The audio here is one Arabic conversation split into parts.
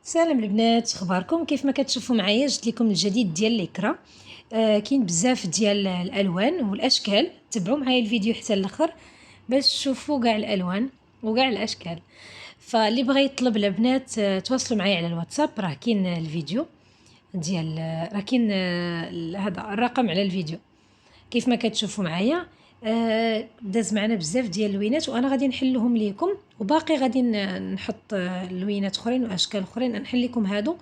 سلام البنات، اخباركم؟ كيف ما كتشوفوا معايا جبت لكم الجديد ديال ليكرا. كاين بزاف ديال الالوان والاشكال. تبعوا معايا الفيديو حتى الاخر باش تشوفوا كاع الالوان وكاع الاشكال. فاللي بغى يطلب البنات تواصلوا معايا على الواتساب، راه كاين الفيديو ديال راه كاين هذا الرقم على الفيديو. كيف ما كتشوفوا معايا داز معنا بزاف ديال اللوينات وانا غادي نحلهم ليكم، وباقي غادي نحط لوينات اخرين واشكال اخرين نحل لكم هادو.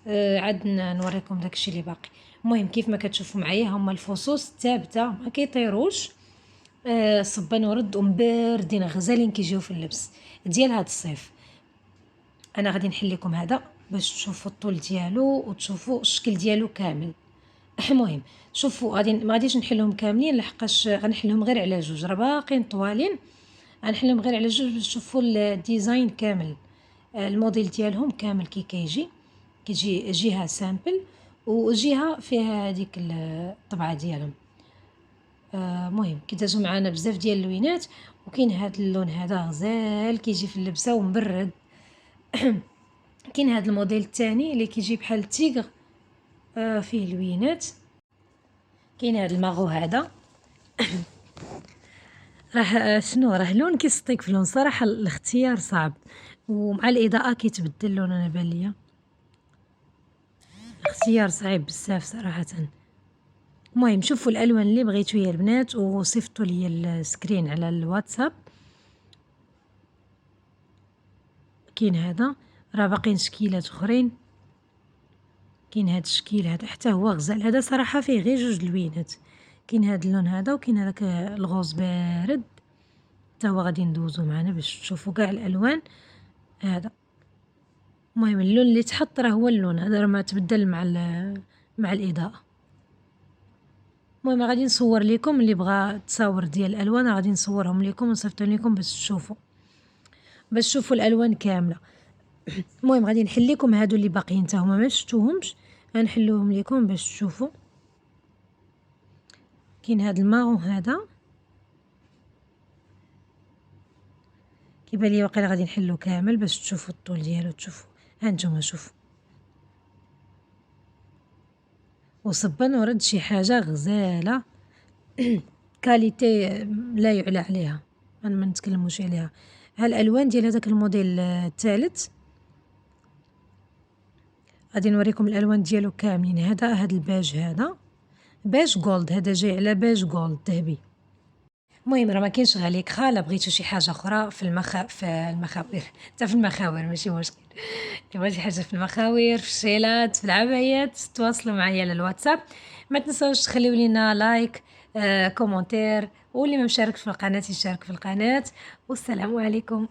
عاد نوريكم داكشي اللي باقي. المهم كيف ما كتشوفوا معايا هما الفصوص ثابته ما كيطيروش. صبان ورد ومباردين غزالين كيجيو في اللبس ديال هاد الصيف. انا غادي نحل لكم هذا باش تشوفوا الطول ديالو وتشوفوا الشكل ديالو كامل. المهم شوفوا غادي ما غاديش نحلهم كاملين لحقاش غنحلهم غير على جوج، راه باقيين طوالين. غنحلهم غير على جوج باش تشوفوا الديزاين كامل. الموديل ديالهم كامل كيجي جهه سامبل وجهه فيها هذيك الطبعه ديالهم. مهم كيدازوا معنا بزاف ديال اللوينات، وكاين هذا اللون هذا غزال كيجي في اللبسه ومبرد. كاين هذا الموديل الثاني اللي كيجي بحال التيغر، فيه لوينات. كاين هذا الماغو هذا راه شنو راه لون كيصطيك في لون صراحه. الاختيار صعب ومع الاضاءه كيتبدل اللون. انا بان ليا اختيار صعيب بزاف صراحه. المهم شوفوا الالوان اللي بغيتو يا البنات وصيفطوا لي السكرين على الواتساب. كاين هذا راه باقيين شكيلات اخرين. كاين هذا الشكيل هذا حتى هو غزال، هذا صراحه فيه غير جوج لوينات. كاين هذا اللون هذا وكاين هذاك الغوز بارد حتى هو غادي ندوزو معنا باش تشوفوا كاع الالوان. هذا المهم اللون اللي تحط راه هو اللون هذا، راه ما تبدل مع الاضاءه. المهم غادي نصور لكم اللي بغى تصاور ديال الالوان، غادي نصورهم لكم ونصيفطهم لكم باش تشوفوا الالوان كامله. المهم غادي نحل لكم هادو اللي باقيين حتى هما ما شفتوهمش، غنحلوهم لكم باش تشوفوا. كاين هذا الماغو هذا كيبان لي واقيلا غادي نحلو كامل باش تشوفوا الطول ديالو. تشوفوا هانتوما شوفوا، وصبان ورد شي حاجه غزاله. كاليتي لا يعلى عليها، انا ما نتكلموش عليها. هالالوان ديال هذاك الموديل الثالث غادي نوريكم الالوان ديالو كاملين. هذا الباج هذا باج جولد، هذا جاي على باج جولد ذهبي. المهم راه ما كاينش غاليك خاله بغيتو شي حاجه اخرى في المخاوير حتى في المخاور ماشي مشكل. بغيتي شي حاجه في المخاوير في الشيلات في العبايات تواصلوا معايا على الواتساب. ما تنسوش تخليو لينا لايك، كومنتير، واللي ما مشارك في القناه يشارك في القناه. والسلام عليكم.